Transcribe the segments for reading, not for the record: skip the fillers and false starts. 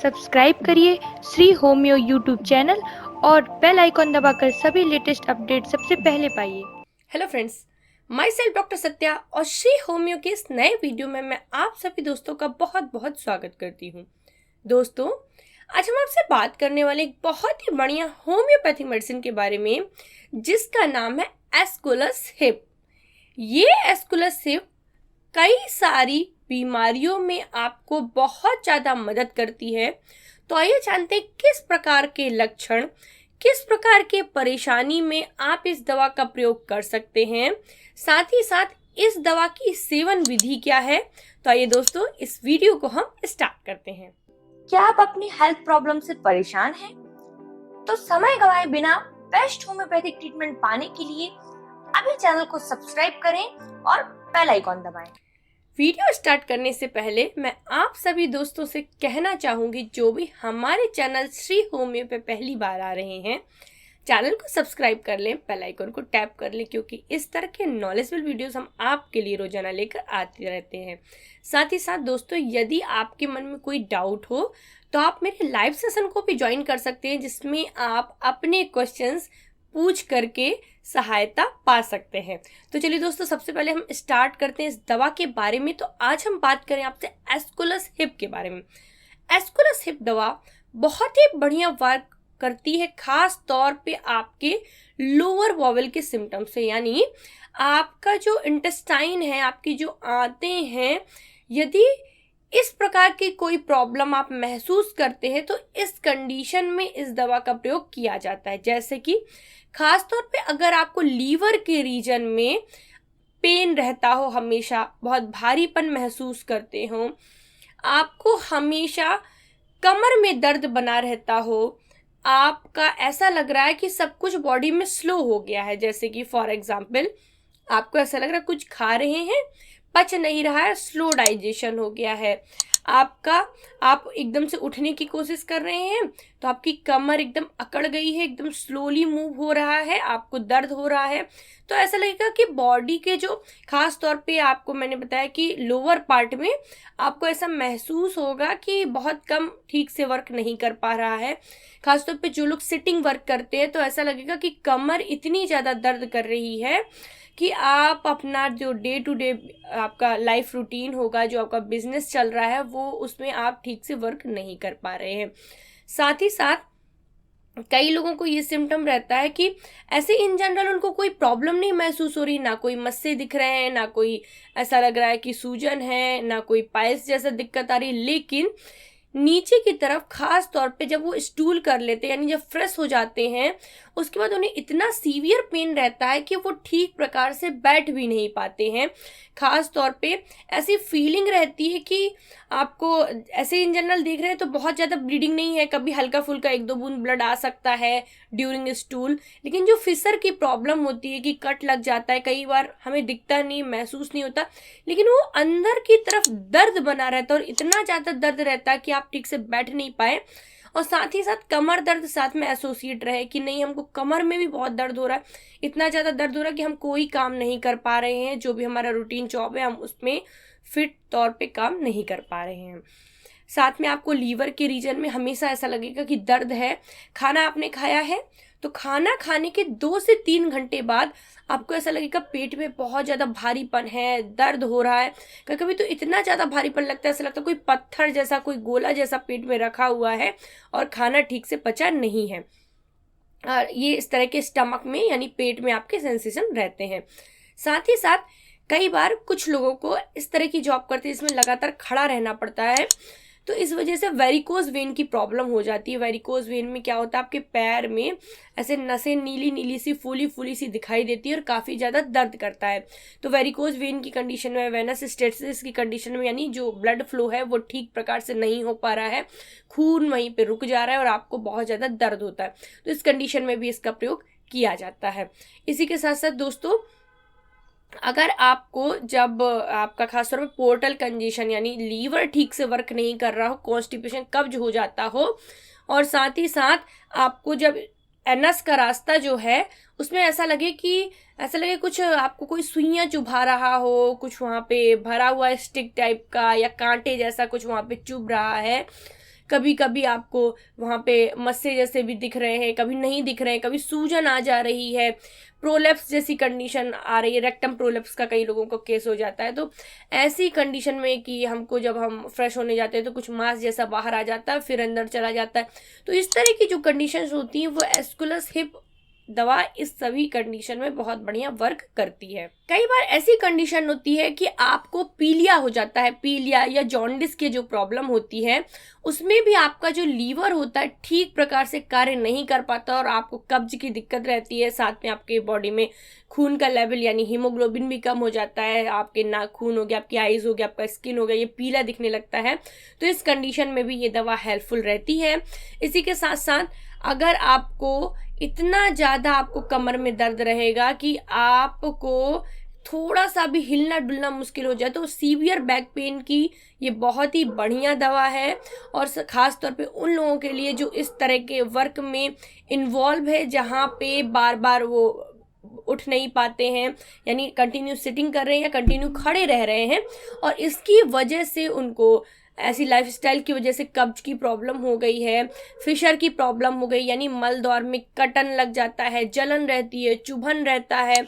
Subscribe करिए Shri homeo YouTube channel और bell icon दबाकर सभी लेटेस्ट अपडेट सबसे पहले पाइए। Hello friends, my self doctor Satya और श्री होम्यो के इस नए वीडियो में मैं आप सभी दोस्तों का बहुत बहुत स्वागत करती हूँ। दोस्तों, आज हम आपसे बात करने वाले एक बहुत ही बढ़िया होम्योपैथिक मेडिसिन के बारे में, जिसका नाम है एस्कुलस हिप। ये एस्कुलस हिप कई सारी बीमारियों में आपको बहुत ज़्यादा मदद करती है। तो आइए जानते हैं किस प्रकार के लक्षण, किस प्रकार के परेशानी में आप इस दवा का प्रयोग कर सकते हैं, साथ ही साथ इस दवा की सेवन विधि क्या है। तो आइए दोस्तों, इस वीडियो को हम स्टार्ट करते हैं। क्या आप अपनी हेल्थ प्रॉब्लम से परेशान हैं? तो समय गंवाए बिना बेस्ट होम्योपैथिक ट्रीटमेंट पाने के लिए अभी चैनल को सब्सक्राइब करें और बेल आइकॉन दबाएं। वीडियो स्टार्ट करने से पहले मैं आप सभी दोस्तों से कहना चाहूंगी, जो भी हमारे चैनल श्री होम्यो पे पहली बार आ रहे हैं, चैनल को सब्सक्राइब कर लें, बेल आइकन को टैप कर लें, क्योंकि इस तरह के नॉलेजेबल वीडियोस हम आपके लिए रोजाना लेकर आते रहते हैं। साथ ही साथ दोस्तों, यदि आपके मन में कोई डाउट हो तो आप मेरे लाइव सेशन को भी ज्वाइन कर सकते हैं, जिसमें आप अपने क्वेश्चंस पूछ करके सहायता पा सकते हैं। तो चलिए दोस्तों, सबसे पहले हम स्टार्ट करते हैं इस दवा के बारे में। तो आज हम बात करें आपसे एस्कुलस हिप के बारे में। एस्कुलस हिप दवा बहुत ही बढ़िया वर्क करती है, खास तौर पे आपके लोअर वॉवल के सिम्टम्स से, यानी आपका जो इंटेस्टाइन है, आपकी जो आंतें हैं, यदि इस प्रकार की कोई प्रॉब्लम आप महसूस करते हैं तो इस कंडीशन में इस दवा का प्रयोग किया जाता है। जैसे कि खास तौर पे अगर आपको लीवर के रीजन में पेन रहता हो, हमेशा बहुत भारीपन महसूस करते हो, आपको हमेशा कमर में दर्द बना रहता हो, आपका ऐसा लग रहा है कि सब कुछ बॉडी में स्लो हो गया है, जैसे कि फॉर एग्जाम्पल आपको ऐसा लग रहा है कुछ खा रहे हैं, पच नहीं रहा है, स्लो डाइजेशन हो गया है, आप एकदम से उठने की कोशिश कर रहे हैं तो आपकी कमर एकदम अकड़ गई है, एकदम स्लोली मूव हो रहा है, आपको दर्द हो रहा है, तो ऐसा लगेगा कि बॉडी के जो खास तौर पे आपको मैंने बताया कि लोअर पार्ट में आपको ऐसा महसूस होगा कि बहुत कम ठीक से वर्क नहीं कर पा रहा है। खासतौर पे जो लोग सिटिंग वर्क करते हैं तो ऐसा लगेगा कि कमर इतनी ज़्यादा दर्द कर रही है कि आप अपना जो डे टू डे आपका लाइफ रूटीन होगा, जो आपका बिजनेस चल रहा है, वो उसमें आप ठीक से वर्क नहीं कर पा रहे हैं। साथ ही साथ कई लोगों को ये सिम्टम रहता है कि ऐसे इन जनरल उनको कोई प्रॉब्लम नहीं महसूस हो रही, ना कोई मस्से दिख रहे हैं, ना कोई ऐसा लग रहा है कि सूजन है, ना कोई पाइल्स जैसा दिक्कत आ रही है, लेकिन नीचे की तरफ खास तौर पे जब वो स्टूल कर लेते हैं, यानी जब फ्रेश हो जाते हैं, उसके बाद उन्हें इतना सीवियर पेन रहता है कि वो ठीक प्रकार से बैठ भी नहीं पाते हैं। खास तौर पे ऐसी फीलिंग रहती है कि आपको ऐसे इन जनरल देख रहे हैं तो बहुत ज़्यादा ब्लीडिंग नहीं है, कभी हल्का फुल्का 1-2 बूंद ब्लड आ सकता है ड्यूरिंग स्टूल, लेकिन जो फिसर की प्रॉब्लम होती है कि कट लग जाता है, कई बार हमें दिखता नहीं, महसूस नहीं होता, लेकिन वो अंदर की तरफ दर्द बना रहता है और इतना ज़्यादा दर्द रहता है कि आप ठीक से बैठ नहीं पाए, और साथ ही साथ कमर दर्द साथ में एसोसिएट रहे कि नहीं, हमको कमर में भी बहुत दर्द हो रहा है, इतना ज़्यादा दर्द हो रहा है कि हम कोई काम नहीं कर पा रहे हैं, जो भी हमारा रूटीन जॉब है हम उसमें फिट तौर पे काम नहीं कर पा रहे हैं। साथ में आपको लीवर के रीजन में हमेशा ऐसा लगेगा कि दर्द है। खाना आपने खाया है तो खाना खाने के 2 से 3 घंटे बाद आपको ऐसा लगेगा पेट में बहुत ज़्यादा भारीपन है, दर्द हो रहा है, कभी कभी तो इतना ज़्यादा भारीपन लगता है, ऐसा लगता है कोई पत्थर जैसा, कोई गोला जैसा पेट में रखा हुआ है और खाना ठीक से पचा नहीं है। और ये इस तरह के स्टमक में यानी पेट में आपके सेंसेशन रहते हैं। साथ ही साथ कई बार कुछ लोगों को इस तरह की जॉब करते हैं जिसमें लगातार खड़ा रहना पड़ता है, तो इस वजह से वेरिकोज वेन की प्रॉब्लम हो जाती है। वेरिकोज वेन में क्या होता है, आपके पैर में ऐसे नसें नीली नीली सी फूली फूली सी दिखाई देती है और काफ़ी ज़्यादा दर्द करता है। तो वेरिकोज वेन की कंडीशन में, वेनस स्टेसिस की कंडीशन में, यानी जो ब्लड फ्लो है वो ठीक प्रकार से नहीं हो पा रहा है, खून वहीं पे रुक जा रहा है और आपको बहुत ज़्यादा दर्द होता है, तो इस कंडीशन में भी इसका प्रयोग किया जाता है। इसी के साथ साथ दोस्तों, अगर आपको जब आपका खासतौर पर पोर्टल कंजेशन यानी लीवर ठीक से वर्क नहीं कर रहा हो, कॉन्स्टिपेशन कब्ज हो जाता हो, और साथ ही साथ आपको जब एनस का रास्ता जो है उसमें ऐसा लगे कुछ आपको कोई सुइयां चुभा रहा हो, कुछ वहाँ पे भरा हुआ स्टिक टाइप का या कांटे जैसा कुछ वहाँ पे चुभ रहा है, कभी कभी आपको वहाँ पे मस्से जैसे भी दिख रहे हैं, कभी नहीं दिख रहे हैं, कभी सूजन आ जा रही है, प्रोलेप्स जैसी कंडीशन आ रही है, रेक्टम प्रोलेप्स का कई लोगों को केस हो जाता है। तो ऐसी कंडीशन में कि हमको जब हम फ्रेश होने जाते हैं तो कुछ मांस जैसा बाहर आ जाता है, फिर अंदर चला जाता है। तो इस तरह की जो कंडीशंस होती हैं वो एस्कुलस हिप दवा इस सभी कंडीशन में बहुत बढ़िया वर्क करती है। कई बार ऐसी कंडीशन होती है कि आपको पीलिया हो जाता है, पीलिया या जॉन्डिस की जो प्रॉब्लम होती है उसमें भी आपका जो लीवर होता है ठीक प्रकार से कार्य नहीं कर पाता और आपको कब्ज की दिक्कत रहती है, साथ में आपके बॉडी में खून का लेवल यानी हीमोग्लोबिन भी कम हो जाता है, आपके नाखून हो गया, आपकी आईज हो गया, आपका स्किन हो गया, ये पीला दिखने लगता है। तो इस कंडीशन में भी ये दवा हेल्पफुल रहती है। इसी के साथ साथ अगर आपको इतना ज़्यादा आपको कमर में दर्द रहेगा कि आपको थोड़ा सा भी हिलना डुलना मुश्किल हो जाए तो सीवियर बैक पेन की ये बहुत ही बढ़िया दवा है। और ख़ास तौर पे उन लोगों के लिए जो इस तरह के वर्क में इन्वॉल्व है जहाँ पे बार बार वो उठ नहीं पाते हैं, यानी कंटिन्यू सिटिंग कर रहे हैं या कंटिन्यू खड़े रह रहे हैं और इसकी वजह से उनको ऐसी लाइफस्टाइल की वजह से कब्ज की प्रॉब्लम हो गई है, फिशर की प्रॉब्लम हो गई, यानी मल द्वार में कटन लग जाता है, जलन रहती है, चुभन रहता है,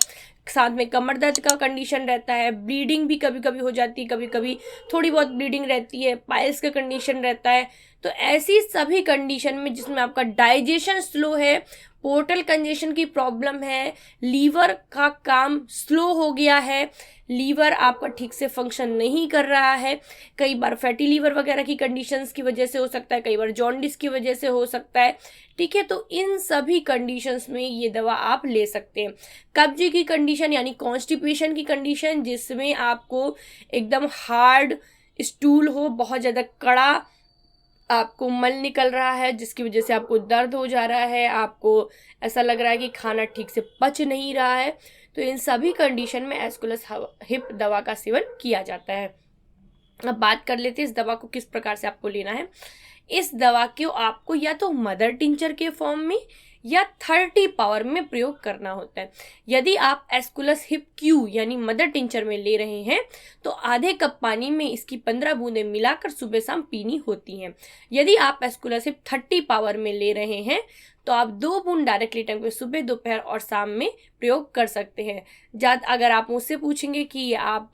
साथ में कमर दर्द का कंडीशन रहता है, ब्लीडिंग भी कभी कभी हो जाती है, कभी कभी थोड़ी बहुत ब्लीडिंग रहती है, पाइल्स का कंडीशन रहता है। तो ऐसी सभी कंडीशन में जिसमें आपका डाइजेशन स्लो है, पोर्टल कंजेशन की प्रॉब्लम है, लीवर का काम स्लो हो गया है, लीवर आपका ठीक से फंक्शन नहीं कर रहा है, कई बार फैटी लीवर वगैरह की कंडीशंस की वजह से हो सकता है, कई बार जॉन्डिस की वजह से हो सकता है, ठीक है। तो इन सभी कंडीशंस में ये दवा आप ले सकते हैं। कब्ज की कंडीशन यानी कॉन्स्टिपेशन की कंडीशन जिसमें आपको एकदम हार्ड स्टूल हो, बहुत ज़्यादा कड़ा आपको मल निकल रहा है जिसकी वजह से आपको दर्द हो जा रहा है, आपको ऐसा लग रहा है कि खाना ठीक से पच नहीं रहा है, तो इन सभी कंडीशन में एस्कुलस हिप दवा का सेवन किया जाता है। अब बात कर लेते हैं इस दवा को किस प्रकार से आपको लेना है। इस दवा को आपको या तो मदर टिंचर के फॉर्म में या 30 पावर में प्रयोग करना होता है। यदि आप एस्कुलस हिप क्यू यानी मदर टिंचर में ले रहे हैं तो आधे कप पानी में इसकी 15 बूंदें मिलाकर सुबह शाम पीनी होती हैं। यदि आप एस्कुलस हिप 30 पावर में ले रहे हैं तो आप 2 बूंद डायरेक्टली टंग पे सुबह, दोपहर और शाम में प्रयोग कर सकते हैं। अगर आप मुझसे पूछेंगे कि आप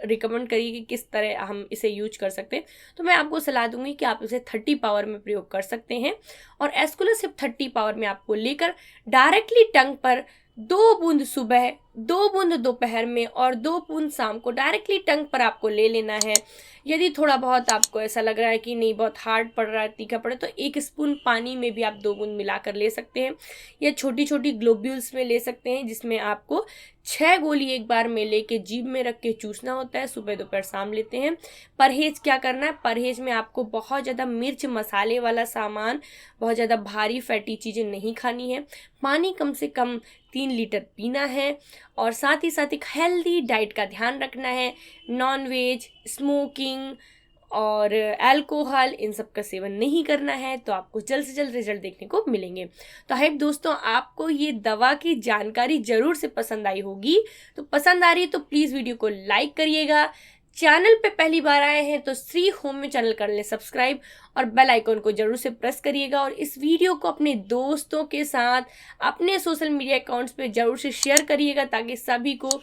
रिकमेंड करिए कि किस तरह हम इसे यूज कर सकते हैं, तो मैं आपको सलाह दूंगी कि आप इसे 30 पावर में प्रयोग कर सकते हैं। और एस्कुलस हिप 30 पावर में आपको लेकर डायरेक्टली टंग पर 2 बूंद सुबह, 2 बूंद दोपहर में और 2 बूंद शाम को डायरेक्टली टंग पर आपको ले लेना है। यदि थोड़ा बहुत आपको ऐसा लग रहा है कि नहीं बहुत हार्ड पड़ रहा है, तीखा पड़े, तो 1 स्पून पानी में भी आप 2 बूंद मिलाकर ले सकते हैं या छोटी छोटी ग्लोब्यूल्स में ले सकते हैं जिसमें आपको 6 गोली एक बार में लेके जीभ में रख के चूसना होता है। सुबह दोपहर शाम लेते हैं। परहेज क्या करना है, परहेज में आपको बहुत ज़्यादा मिर्च मसाले वाला सामान, बहुत ज़्यादा भारी फैटी चीज़ें नहीं खानी है, पानी कम से कम 3 लीटर पीना है और साथ ही साथ एक हेल्दी डाइट का ध्यान रखना है। नॉन वेज, स्मोकिंग और अल्कोहल इन सब का सेवन नहीं करना है, तो आपको जल्द से जल्द रिजल्ट देखने को मिलेंगे। तो आई होप दोस्तों आपको ये दवा की जानकारी जरूर से पसंद आई होगी। तो पसंद आ रही है तो प्लीज़ वीडियो को लाइक करिएगा। चैनल पे पहली बार आए हैं तो श्री होम्यो चैनल कर ले सब्सक्राइब और बेल आइकन को जरूर से प्रेस करिएगा और इस वीडियो को अपने दोस्तों के साथ अपने सोशल मीडिया अकाउंट्स पे जरूर से शेयर करिएगा ताकि सभी को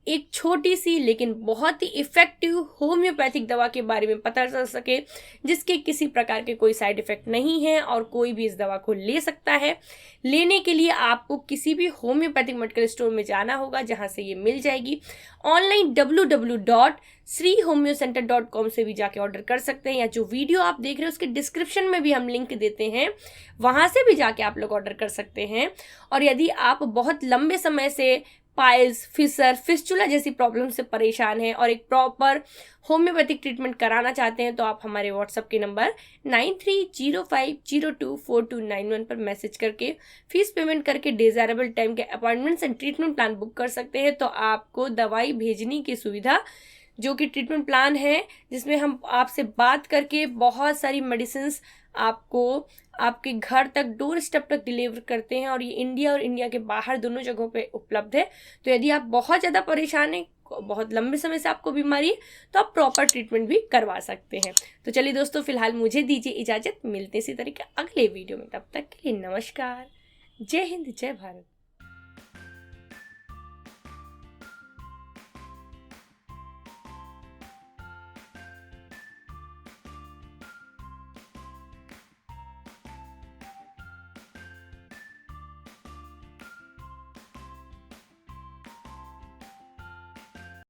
एक छोटी सी लेकिन बहुत ही इफेक्टिव होम्योपैथिक दवा के बारे में पता चल सके जिसके किसी प्रकार के कोई साइड इफेक्ट नहीं है और कोई भी इस दवा को ले सकता है। लेने के लिए आपको किसी भी होम्योपैथिक मेडिकल स्टोर में जाना होगा जहां से ये मिल जाएगी। ऑनलाइन www.srihomeocenter.com से भी जाके ऑर्डर कर सकते हैं या जो वीडियो आप देख रहे हैं उसके डिस्क्रिप्शन में भी हम लिंक देते हैं, वहां से भी जाके आप लोग ऑर्डर कर सकते हैं। और यदि आप बहुत लंबे समय से पाइल्स, फिशर, फिस्चुला जैसी प्रॉब्लम से परेशान हैं और एक प्रॉपर होम्योपैथिक ट्रीटमेंट कराना चाहते हैं तो आप हमारे व्हाट्सएप के नंबर 9305024291 पर मैसेज करके फीस पेमेंट करके डिजायरेबल टाइम के appointments and treatment plan book कर सकते हैं। तो आपको दवाई भेजने की सुविधा जो कि ट्रीटमेंट प्लान है जिसमें हम आपसे बात करके बहुत सारी मेडिसिन्स आपको आपके घर तक डोर स्टेप तक डिलीवर करते हैं और ये इंडिया और इंडिया के बाहर दोनों जगहों पे उपलब्ध है। तो यदि आप बहुत ज़्यादा परेशान हैं, बहुत लंबे समय से आपको बीमारी है तो आप प्रॉपर ट्रीटमेंट भी करवा सकते हैं। तो चलिए दोस्तों, फिलहाल मुझे दीजिए इजाज़त, मिलते इसी तरीके अगले वीडियो में। तब तक के लिए नमस्कार, जय हिंद, जय भारत।